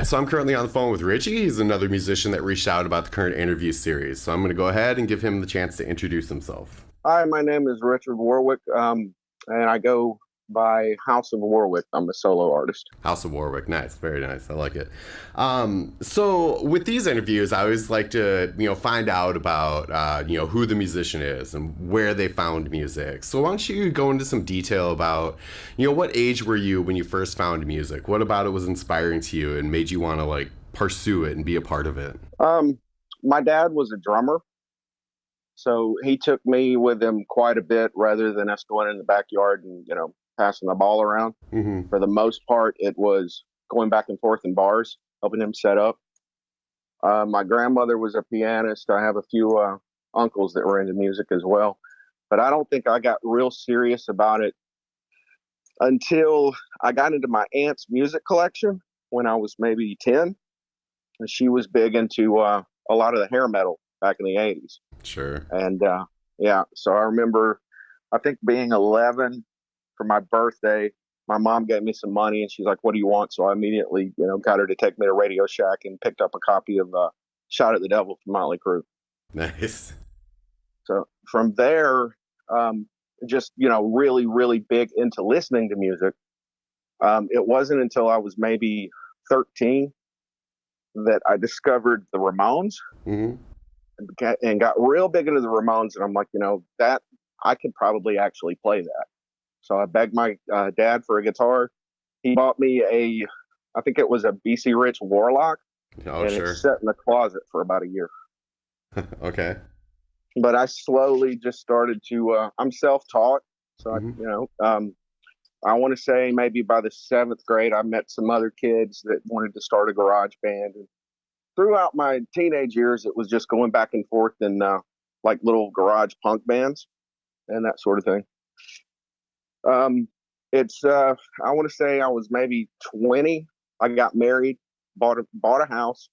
right, so I'm currently on the phone with Richie. He's another musician that reached out about the current interview series. So I'm going to go ahead and give him the chance to introduce himself. Hi, my name is Richard Warwick, and I go by House of Warwick. I'm a solo artist. House of Warwick, nice, very nice. I like it. So with these interviews, I always like to find out about who the musician is and where they found music. So why don't you go into some detail about what age were you when you first found music? What about it was inspiring to you and made you want to pursue it and be a part of it? My dad was a drummer, so he took me with him quite a bit rather than us going in the backyard and passing the ball around. Mm-hmm. For the most part, it was going back and forth in bars, helping him set up. My grandmother was a pianist. I have a few uncles that were into music as well, but I don't think I got real serious about it until I got into my aunt's music collection when I was maybe 10. And she was big into a lot of the hair metal back in the 80s. Sure. And yeah, so I remember, I think being 11 for my birthday, my mom gave me some money and she's like, "What do you want?" So I immediately, got her to take me to Radio Shack and picked up a copy of Shout at the Devil from Motley Crue. Nice. So from there, just, really, really big into listening to music. It wasn't until I was maybe 13 that I discovered the Ramones. Mm-hmm. And got real big into the Ramones. And I'm like, that I could probably actually play that. So I begged my dad for a guitar. He bought me I think it was a BC Rich Warlock. Oh, and sure. It's set in the closet for about a year. Okay. But I slowly just started to, I'm self-taught. So, Mm-hmm. I want to say maybe by the 7th grade, I met some other kids that wanted to start a garage band. And throughout my teenage years, it was just going back and forth in little garage punk bands and that sort of thing. I want to say I was maybe 20. I got married, bought a house,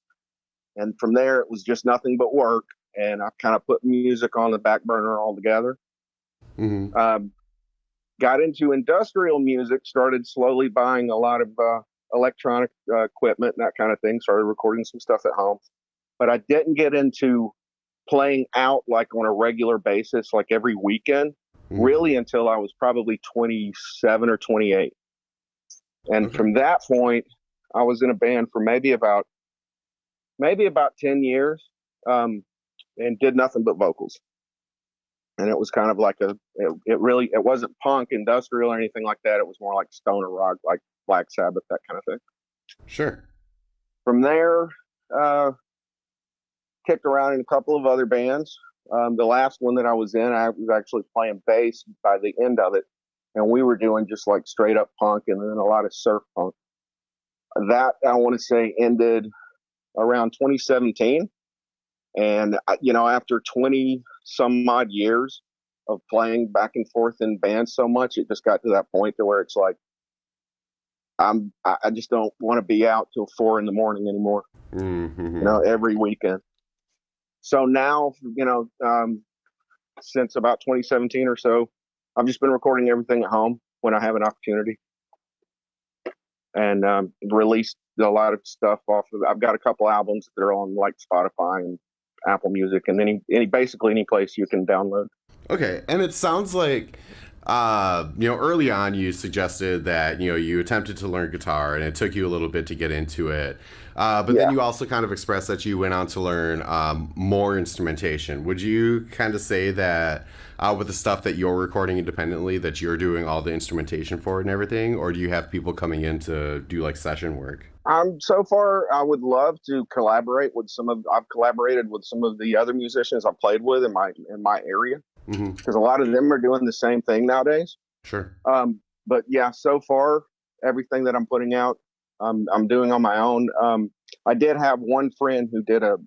and from there it was just nothing but work. And I kind of put music on the back burner altogether. Mm-hmm. Got into industrial music, started slowly buying a lot of electronic equipment and that kind of thing. Started recording some stuff at home, but I didn't get into playing out like on a regular basis, like every weekend, Mm-hmm. really until I was probably 27 or 28. And Okay. from that point, I was in a band for maybe about 10 years, and did nothing but vocals. And it was kind of like it wasn't punk industrial or anything like that. It was more like stoner rock, like Black Sabbath, that kind of thing. Sure. From there, kicked around in a couple of other bands. The last one that I was in, I was actually playing bass by the end of it. And we were doing just like straight up punk and then a lot of surf punk. That, I want to say, ended around 2017. And, after 20 some odd years of playing back and forth in bands so much, it just got to that point to where it's like, I just don't want to be out till 4 a.m. anymore, Mm-hmm. every weekend. So now, since about 2017 or so, I've just been recording everything at home when I have an opportunity, and released a lot of stuff off of. I've got a couple albums that are on like Spotify and Apple Music, and basically any place you can download. Okay, and it sounds like early on you suggested that you attempted to learn guitar and it took you a little bit to get into it, but Yeah. then you also kind of expressed that you went on to learn more instrumentation. Would you kind of say that with the stuff that you're recording independently that you're doing all the instrumentation for it and everything, or do you have people coming in to do like session work? So far, I would love to collaborate with I've collaborated with some of the other musicians I've played with in my area, Mm-hmm. because a lot of them are doing the same thing nowadays. Sure. But yeah, so far, everything that I'm putting out, I'm doing on my own. I did have one friend who did a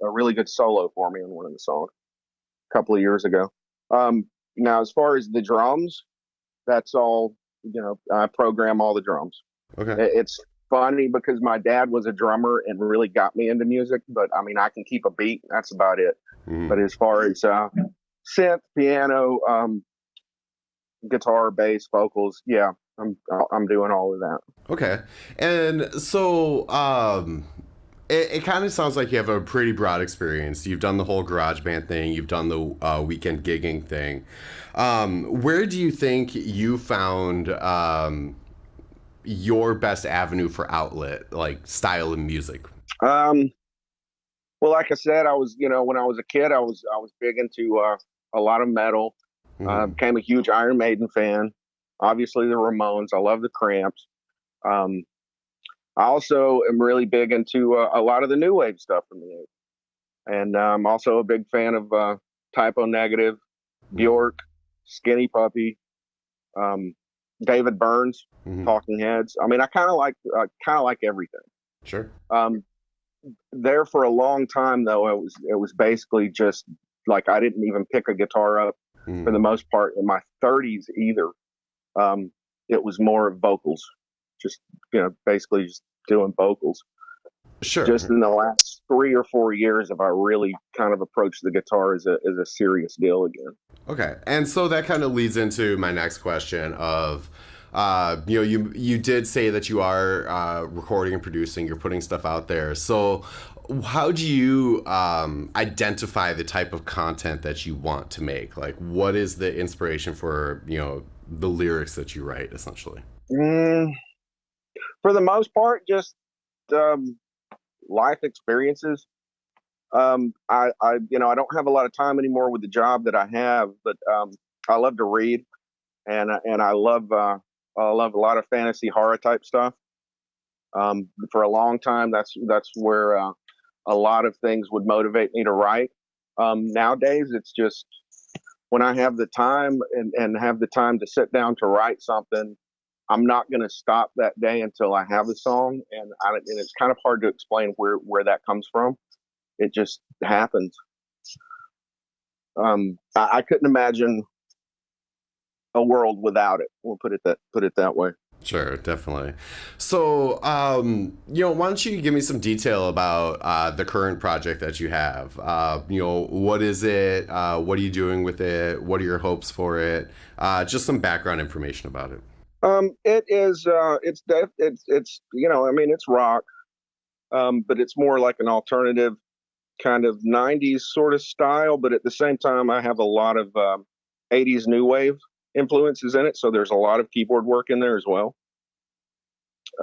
really good solo for me on one of the songs a couple of years ago. Now, as far as the drums, that's all, I program all the drums. Okay. It's funny because my dad was a drummer and really got me into music, but I mean, I can keep a beat. That's about it. Mm-hmm. But as far as synth, piano, guitar, bass, vocals, yeah, I'm doing all of that. Okay. And so it kind of sounds like you have a pretty broad experience. You've done the whole garage band thing, you've done the weekend gigging thing. Where do you think you found your best avenue for outlet, like style of music? Um, well, like I said, I was, when I was a kid, I was big into a lot of metal. Hmm. Became a huge Iron Maiden fan. Obviously, the Ramones. I love the Cramps. Um, I also am really big into a lot of the new wave stuff from the '80s, and I'm also a big fan of Typo Negative, Hmm. Bjork, Skinny Puppy, um, David Burns, Hmm. Talking Heads. I mean, I kind of like everything. Sure. Um, there for a long time though, it was basically just like I didn't even pick a guitar up for Hmm. the most part in my 30s either. Um, it was more of vocals, just basically just doing vocals. Just Sure. in the last 3 or 4 years have I really kind of approached the guitar as a serious deal again. Okay, and so that kind of leads into my next question of, you did say that you are recording and producing, you're putting stuff out there. So, how do you identify the type of content that you want to make? Like, what is the inspiration for the lyrics that you write, essentially? Mm, for the most part, just um, life experiences. I don't have a lot of time anymore with the job that I have, but I love to read, and I love a lot of fantasy horror type stuff. For a long time, that's where a lot of things would motivate me to write. Nowadays, it's just when I have the time and have the time to sit down to write something, I'm not going to stop that day until I have the song, and it's kind of hard to explain where that comes from. It just happens. I couldn't imagine a world without it. We'll put it that way. Sure, definitely. So, why don't you give me some detail about the current project that you have? What is it? What are you doing with it? What are your hopes for it? Just some background information about it. It is. I mean, it's rock, but it's more like an alternative kind of '90s sort of style. But at the same time, I have a lot of '80s new wave influences in it. So there's a lot of keyboard work in there as well.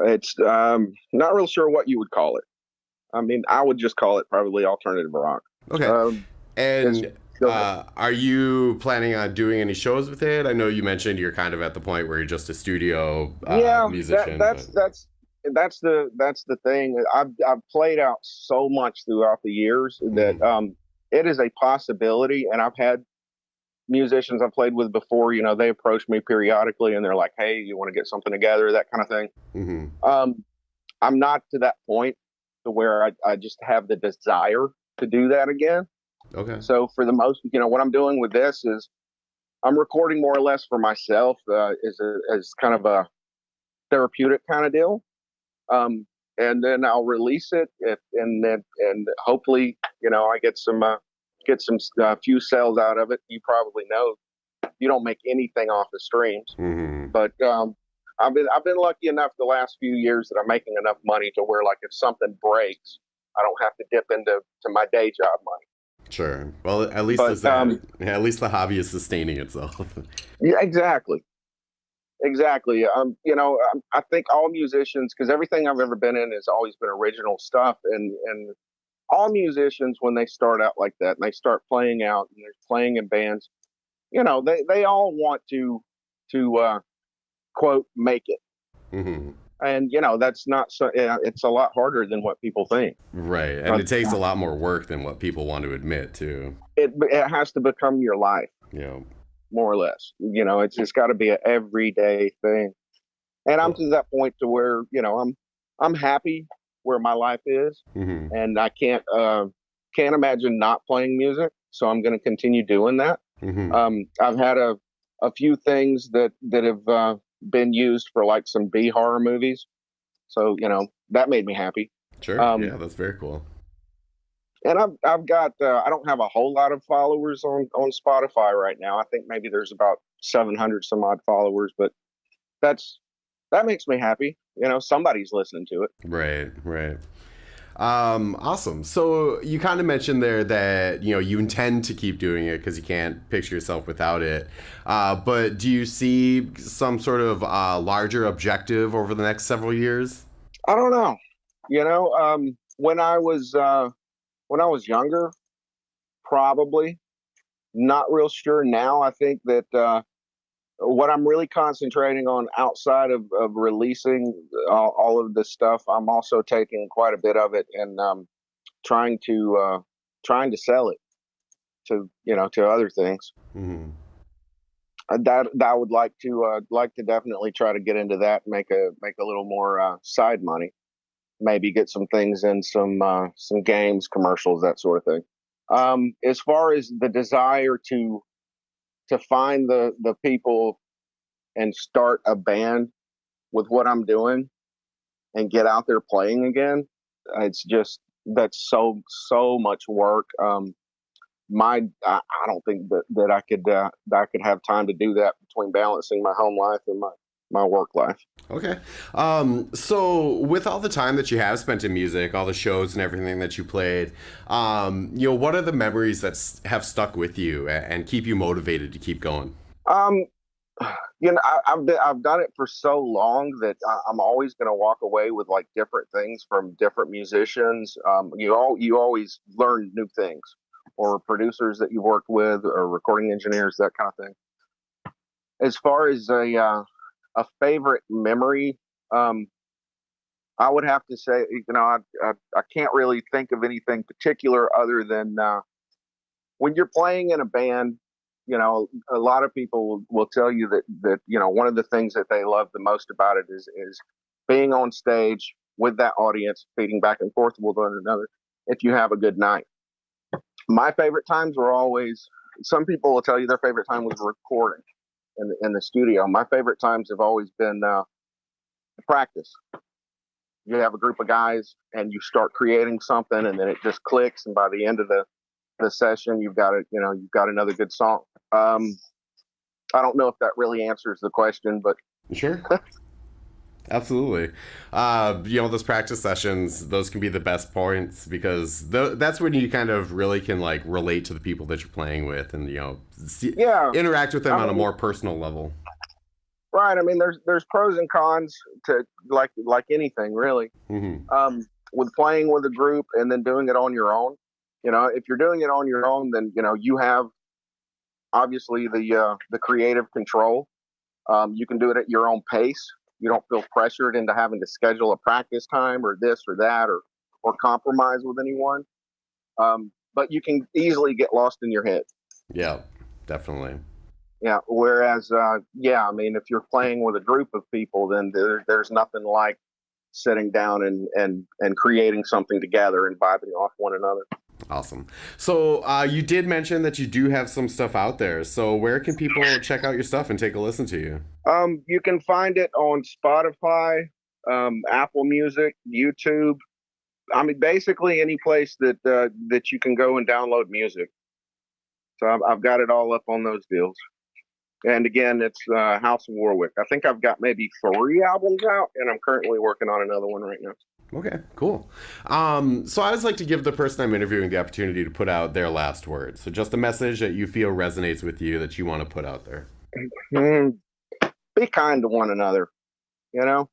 It's not real sure what you would call it. I mean, I would just call it probably alternative rock. Okay. Um, it's And Go ahead. are you planning on doing any shows with it? I know you mentioned you're kind of at the point where you're just a studio Yeah, that musician, but. that's the thing. I've played out so much throughout the years that Mhm. it is a possibility, and I've had musicians I've played with before. They approach me periodically, and they're like, "Hey, you want to get something together?" That kind of thing. Mhm. Um, I'm not to that point to where I just have the desire to do that again. Okay. So for the most, what I'm doing with this is I'm recording more or less for myself as kind of a therapeutic kind of deal. And then I'll release it, and hopefully, I get some few sales out of it. You probably know you don't make anything off the streams, Mhm. but I've been lucky enough the last few years that I'm making enough money to where like if something breaks, I don't have to dip into my day job money. Sure. Well, at least But is that. Yeah, at least the hobby is sustaining itself. yeah, exactly. Exactly. I think all musicians, because everything I've ever been in has always been original stuff, and all musicians when they start out like that and they start playing out and they're playing in bands, they all want to quote make it, Hmm. and that's not so. It's a lot harder than what people think. Right, and Uh, it takes a lot more work than what people want to admit too. it has to become your life, Yeah. more or less. It's got to be an everyday thing. And I'm Well. to that point to where I'm happy where my life is, Hmm. and I can't imagine not playing music. So I'm going to continue doing that. Hmm. I've had a few things that have been used for like some B horror movies, so that made me happy. Sure. Um, Yeah, that's very cool. and I've got I don't have a whole lot of followers on Spotify right now. I think maybe there's about 700 some odd followers, but that's that makes me happy. Somebody's listening to it. Right, right. Awesome. So you kind of mentioned there that you intend to keep doing it because you can't picture yourself without it. But do you see some sort of larger objective over the next several years? I don't know. When I was younger, probably not real sure now. I think that what I'm really concentrating on outside of releasing all of this stuff, I'm also taking quite a bit of it and trying to trying to sell it to other things. Hmm. That I would like to definitely try to get into that, make a little more side money, maybe get some things in some games, commercials, that sort of thing. As far as the desire to find the people and start a band with what I'm doing and get out there playing again, it's just that's so much work. I don't think that I could have time to do that between balancing my home life and my work life. Okay. So with all the time that you have spent in music, all the shows and everything that you played, what are the memories that have stuck with you and keep you motivated to keep going? Um, I've done it for so long that I'm always going to walk away with like different things from different musicians. You always learn new things, or producers that you've worked with, or recording engineers, that kind of thing. As far as a favorite memory, um, I would have to say, I can't really think of anything particular other than when you're playing in a band. A lot of people will tell you that one of the things that they love the most about it is being on stage with that audience, feeding back and forth with one another. If you have a good night, my favorite times were always. Some people will tell you their favorite time was recording in the studio. My favorite times have always been practice. You have a group of guys and you start creating something, and then it just clicks, and by the end of the session, you've got another good song. um I don't know if that really answers the question, but Sure. Absolutely. Those practice sessions, those can be the best points because that's when you kind of really can like relate to the people that you're playing with and, yeah, interact with them I on a mean, more personal level. right. I mean, there's pros and cons to like anything really. Hmm. With playing with a group and then doing it on your own, if you're doing it on your own, then you have obviously the creative control. You can do it at your own pace. You don't feel pressured into having to schedule a practice time or this or that, or compromise with anyone. But you can easily get lost in your head. Yeah, definitely. Yeah. Whereas, yeah, I mean, if you're playing with a group of people, then there's nothing like sitting down and creating something together and vibing off one another. Awesome. So you did mention that you do have some stuff out there. So where can people check out your stuff and take a listen to you? You can find it on Spotify, Apple Music, YouTube. I mean, basically any place that you can go and download music. So I've got it all up on those deals. And again, it's House of Warwick. I think I've got maybe 3 albums out, and I'm currently working on another one right now. Okay, cool. So I always like to give the person I'm interviewing the opportunity to put out their last words. So just a message that you feel resonates with you that you want to put out there. Mm, be kind to one another. You know,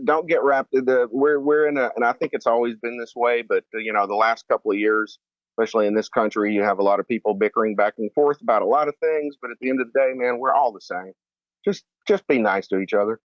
don't get wrapped. We're in a, and I think it's always been this way. But the last couple of years, especially in this country, you have a lot of people bickering back and forth about a lot of things. But at the end of the day, man, we're all the same. Just be nice to each other.